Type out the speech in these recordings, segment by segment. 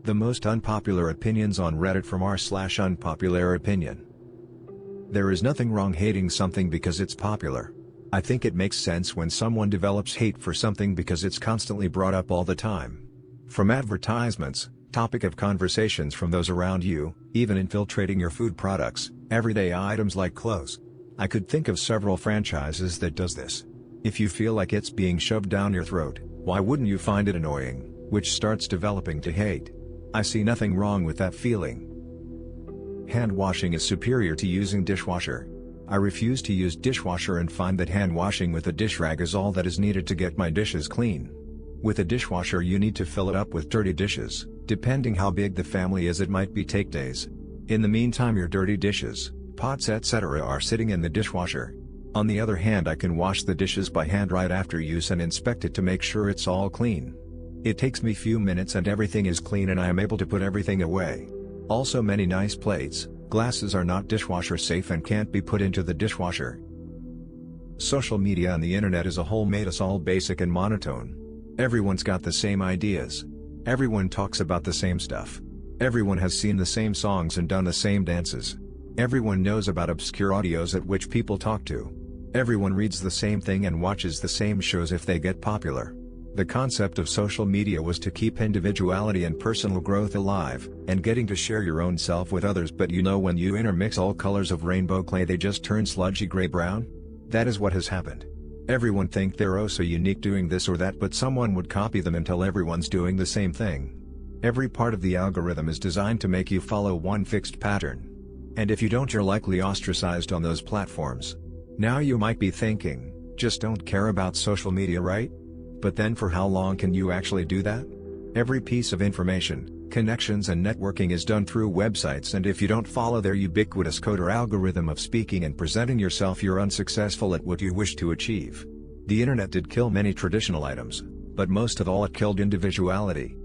The most unpopular opinions on Reddit from r/unpopular opinion. There is nothing wrong hating something because it's popular. I think it makes sense when someone develops hate for something because it's constantly brought up all the time. From advertisements, topic of conversations from those around you, even infiltrating your food products, everyday items like clothes. I could think of several franchises that does this. If you feel like it's being shoved down your throat, why wouldn't you find it annoying, which starts developing to hate? I see nothing wrong with that feeling. Hand washing is superior to using dishwasher. I refuse to use dishwasher and find that hand washing with a dish rag is all that is needed to get my dishes clean. With a dishwasher you need to fill it up with dirty dishes. Depending how big the family is, it might be take days. In the meantime your dirty dishes, pots etc. are sitting in the dishwasher. On the other hand, I can wash the dishes by hand right after use and inspect it to make sure it's all clean. It takes me few minutes and everything is clean and I am able to put everything away. Also, many nice plates, glasses are not dishwasher safe and can't be put into the dishwasher. Social media and the internet as a whole made us all basic and monotone. Everyone's got the same ideas. Everyone talks about the same stuff. Everyone has seen the same songs and done the same dances. Everyone knows about obscure audios at which people talk to. Everyone reads the same thing and watches the same shows if they get popular. The concept of social media was to keep individuality and personal growth alive, and getting to share your own self with others, but when you intermix all colors of rainbow clay they just turn sludgy gray-brown? That is what has happened. Everyone think they're oh so unique doing this or that, but someone would copy them until everyone's doing the same thing. Every part of the algorithm is designed to make you follow one fixed pattern. And if you don't, you're likely ostracized on those platforms. Now you might be thinking, just don't care about social media, right? But then for how long can you actually do that? Every piece of information, connections and networking is done through websites, and if you don't follow their ubiquitous code or algorithm of speaking and presenting yourself, you're unsuccessful at what you wish to achieve. The internet did kill many traditional items, but most of all it killed individuality.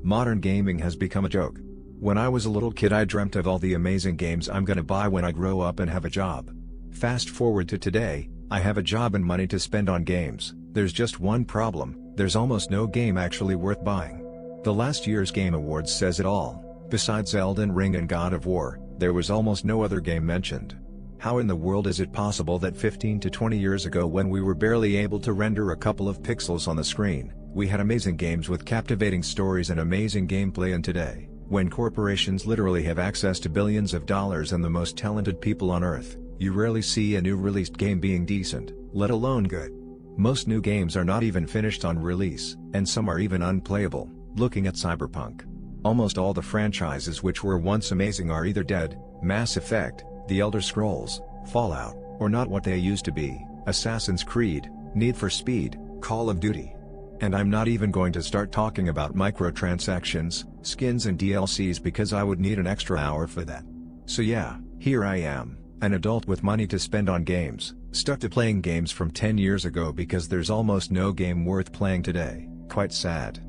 Modern gaming has become a joke. When I was a little kid I dreamt of all the amazing games I'm gonna buy when I grow up and have a job. Fast forward to today, I have a job and money to spend on games. There's just one problem, there's almost no game actually worth buying. The last year's Game Awards says it all. Besides Elden Ring and God of War, there was almost no other game mentioned. How in the world is it possible that 15 to 20 years ago, when we were barely able to render a couple of pixels on the screen, we had amazing games with captivating stories and amazing gameplay, and today, when corporations literally have access to billions of dollars and the most talented people on earth, you rarely see a new released game being decent, let alone good. Most new games are not even finished on release, and some are even unplayable. Looking at Cyberpunk, almost all the franchises which were once amazing are either dead. Mass Effect, The Elder Scrolls, Fallout, or not what they used to be, Assassin's Creed, Need for Speed, Call of Duty. And I'm not even going to start talking about microtransactions, skins and DLCs, because I would need an extra hour for that. So yeah, here I am, an adult with money to spend on games, stuck to playing games from 10 years ago because there's almost no game worth playing today. Quite sad.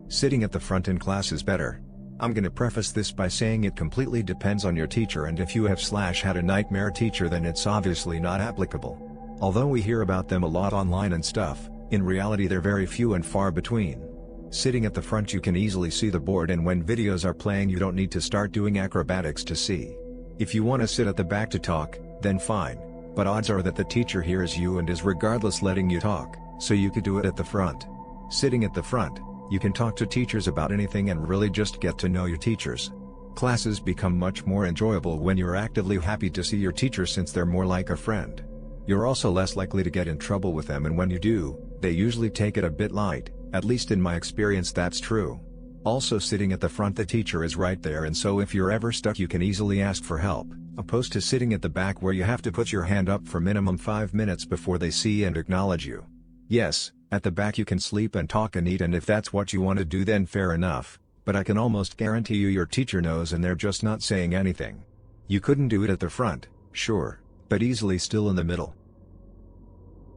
Sitting at the front in class is better. I'm gonna preface this by saying it completely depends on your teacher, and if you have had a nightmare teacher, then it's obviously not applicable. Although we hear about them a lot online and stuff, in reality they're very few and far between. Sitting at the front you can easily see the board, and when videos are playing you don't need to start doing acrobatics to see. If you want to sit at the back to talk, then fine, but odds are that the teacher hears you and is regardless letting you talk, so you could do it at the front. Sitting at the front, you can talk to teachers about anything and really just get to know your teachers. Classes become much more enjoyable when you're actively happy to see your teacher, since they're more like a friend. You're also less likely to get in trouble with them, and when you do, they usually take it a bit light. At least in my experience that's true. Also, sitting at the front the teacher is right there, and so if you're ever stuck you can easily ask for help, opposed to sitting at the back where you have to put your hand up for minimum 5 minutes before they see and acknowledge you. Yes, at the back you can sleep and talk and eat, and if that's what you want to do then fair enough, but I can almost guarantee you your teacher knows and they're just not saying anything. You couldn't do it at the front, sure, but easily still in the middle.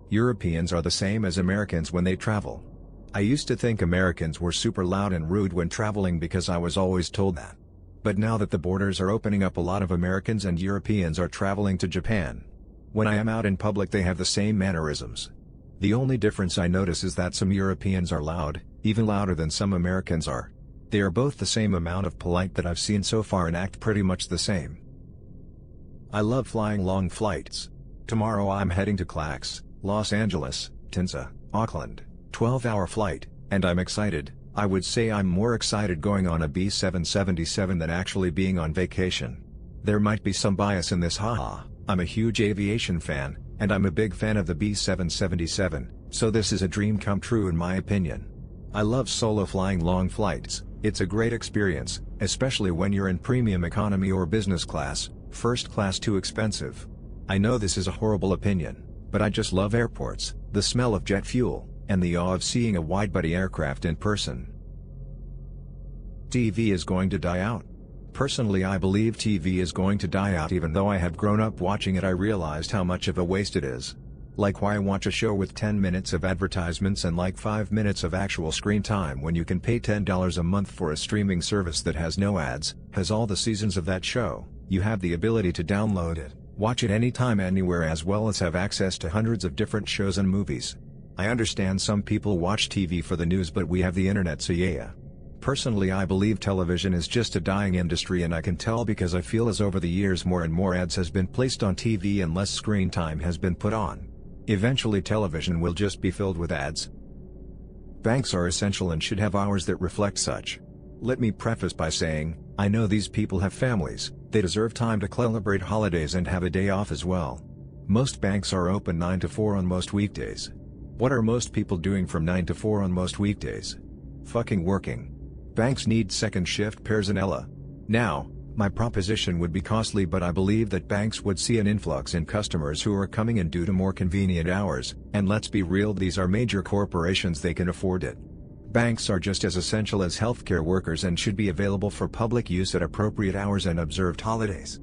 Europeans are the same as Americans when they travel. I used to think Americans were super loud and rude when traveling because I was always told that. But now that the borders are opening up, a lot of Americans and Europeans are traveling to Japan. When I am out in public they have the same mannerisms. The only difference I notice is that some Europeans are loud, even louder than some Americans are, They are both the same amount of polite that I've seen so far and act pretty much the same. I love flying long flights. Tomorrow I'm heading to Clax, Los Angeles, Tinsa, Auckland, 12-hour flight, and I'm excited. I would say I'm more excited going on a B777 than actually being on vacation. There might be some bias in this, haha. I'm a huge aviation fan, and I'm a big fan of the B777, so this is a dream come true in my opinion. I love solo flying long flights. It's a great experience, especially when you're in premium economy or business class, first class too expensive. I know this is a horrible opinion, but I just love airports, the smell of jet fuel, and the awe of seeing a wide-body aircraft in person. TV is going to die out. Personally, I believe TV is going to die out. Even though I have grown up watching it, I realized how much of a waste it is. Like, why watch a show with 10 minutes of advertisements and like 5 minutes of actual screen time when you can pay $10 a month for a streaming service that has no ads, has all the seasons of that show, you have the ability to download it, watch it anytime anywhere, as well as have access to hundreds of different shows and movies. I understand some people watch TV for the news, but we have the internet, so yeah. Personally, I believe television is just a dying industry, and I can tell because I feel as over the years more and more ads has been placed on TV and less screen time has been put on. Eventually television will just be filled with ads. Banks are essential and should have hours that reflect such. Let me preface by saying, I know these people have families, they deserve time to celebrate holidays and have a day off as well. Most banks are open 9 to 4 on most weekdays. What are most people doing from 9 to 4 on most weekdays? Fucking working. Banks need second shift personnel. Now, my proposition would be costly, but I believe that banks would see an influx in customers who are coming in due to more convenient hours, and let's be real, these are major corporations, they can afford it. Banks are just as essential as healthcare workers and should be available for public use at appropriate hours and observed holidays.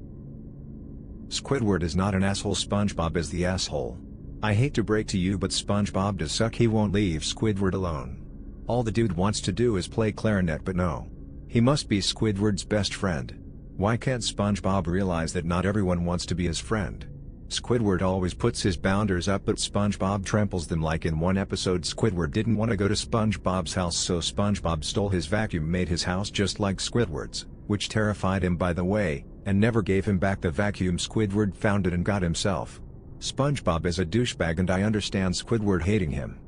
Squidward is not an asshole, SpongeBob is the asshole. I hate to break to you, but SpongeBob does suck. He won't leave Squidward alone. All the dude wants to do is play clarinet, but no. He must be Squidward's best friend. Why can't SpongeBob realize that not everyone wants to be his friend? Squidward always puts his boundaries up, but SpongeBob tramples them. Like in one episode, Squidward didn't want to go to SpongeBob's house, so SpongeBob stole his vacuum, made his house just like Squidward's, which terrified him, by the way, and never gave him back the vacuum. Squidward found it and got himself. SpongeBob is a douchebag, and I understand Squidward hating him.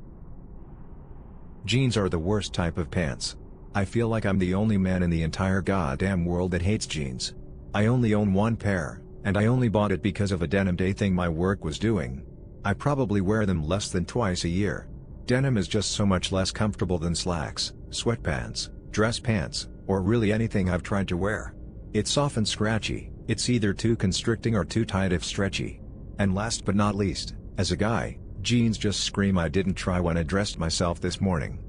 Jeans are the worst type of pants. I feel like I'm the only man in the entire goddamn world that hates jeans. I only own one pair, and I only bought it because of a denim day thing my work was doing. I probably wear them less than twice a year. Denim is just so much less comfortable than slacks, sweatpants, dress pants, or really anything I've tried to wear. It's often scratchy, it's either too constricting or too tight if stretchy. And last but not least, as a guy, jeans just scream I didn't try when I dressed myself this morning.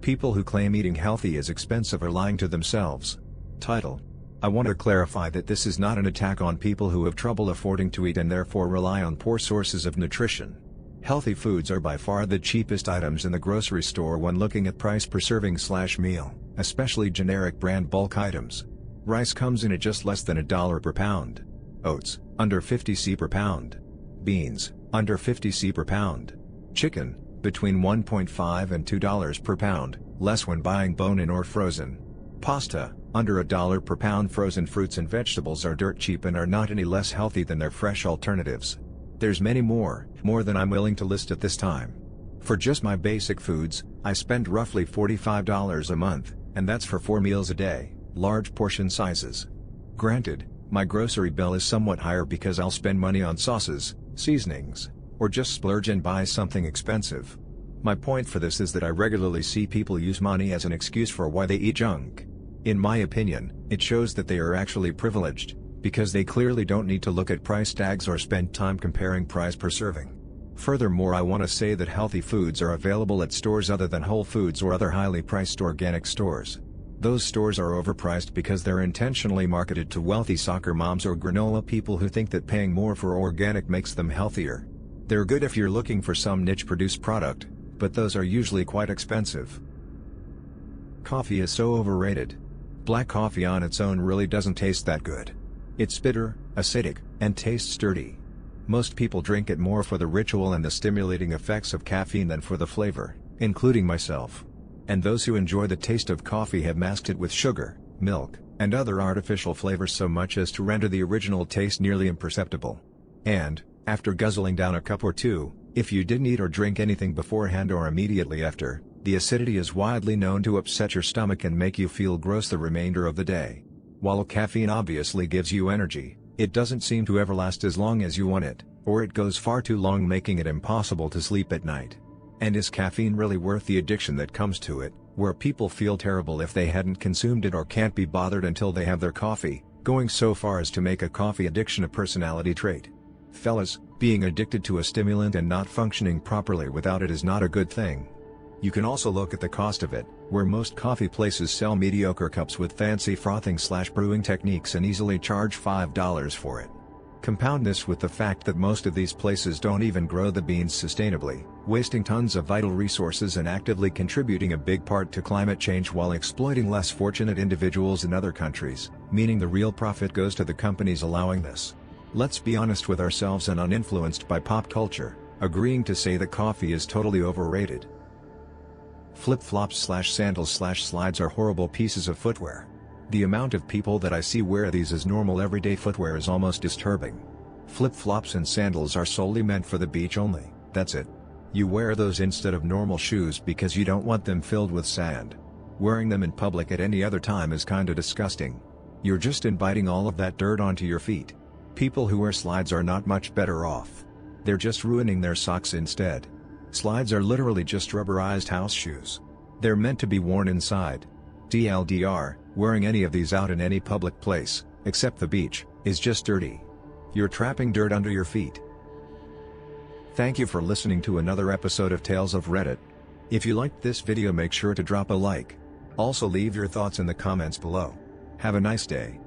People who claim eating healthy is expensive are lying to themselves. Title: I want to clarify that this is not an attack on people who have trouble affording to eat and therefore rely on poor sources of nutrition. Healthy foods are by far the cheapest items in the grocery store when looking at price per serving/meal, especially generic brand bulk items. Rice comes in at just less than $1 per pound. Oats, under 50 cents per pound. Beans, under 50 cents per pound. Chicken, between $1.5 and $2 per pound, less when buying bone-in or frozen. Pasta, under $1 per pound. Frozen fruits and vegetables are dirt cheap and are not any less healthy than their fresh alternatives. There's many more than I'm willing to list at this time. For just my basic foods, I spend roughly $45 a month, and that's for 4 meals a day, large portion sizes. Granted, my grocery bill is somewhat higher because I'll spend money on sauces, seasonings, or just splurge and buy something expensive. My point for this is that I regularly see people use money as an excuse for why they eat junk. In my opinion, it shows that they are actually privileged, because they clearly don't need to look at price tags or spend time comparing price per serving. Furthermore, I want to say that healthy foods are available at stores other than Whole Foods or other highly priced organic stores. Those stores are overpriced because they're intentionally marketed to wealthy soccer moms or granola people who think that paying more for organic makes them healthier. They're good if you're looking for some niche produced product, but those are usually quite expensive. Coffee is so overrated. Black coffee on its own really doesn't taste that good. It's bitter, acidic, and tastes dirty. Most people drink it more for the ritual and the stimulating effects of caffeine than for the flavor, including myself. And those who enjoy the taste of coffee have masked it with sugar, milk, and other artificial flavors so much as to render the original taste nearly imperceptible. And, after guzzling down a cup or two, if you didn't eat or drink anything beforehand or immediately after, the acidity is widely known to upset your stomach and make you feel gross the remainder of the day. While caffeine obviously gives you energy, it doesn't seem to ever last as long as you want it, or it goes far too long, making it impossible to sleep at night. And is caffeine really worth the addiction that comes to it, where people feel terrible if they hadn't consumed it or can't be bothered until they have their coffee, going so far as to make a coffee addiction a personality trait? Fellas, being addicted to a stimulant and not functioning properly without it is not a good thing. You can also look at the cost of it, where most coffee places sell mediocre cups with fancy frothing/brewing techniques and easily charge $5 for it. Compound this with the fact that most of these places don't even grow the beans sustainably, wasting tons of vital resources and actively contributing a big part to climate change while exploiting less fortunate individuals in other countries, meaning the real profit goes to the companies allowing this. Let's be honest with ourselves and uninfluenced by pop culture, agreeing to say that coffee is totally overrated. Flip-flops/sandals/slides are horrible pieces of footwear. The amount of people that I see wear these as normal everyday footwear is almost disturbing. Flip-flops and sandals are solely meant for the beach only, that's it. You wear those instead of normal shoes because you don't want them filled with sand. Wearing them in public at any other time is kinda disgusting. You're just inviting all of that dirt onto your feet. People who wear slides are not much better off. They're just ruining their socks instead. Slides are literally just rubberized house shoes. They're meant to be worn inside. TLDR, wearing any of these out in any public place, except the beach, is just dirty. You're trapping dirt under your feet. Thank you for listening to another episode of Tales of Reddit. If you liked this video, make sure to drop a like. Also leave your thoughts in the comments below. Have a nice day.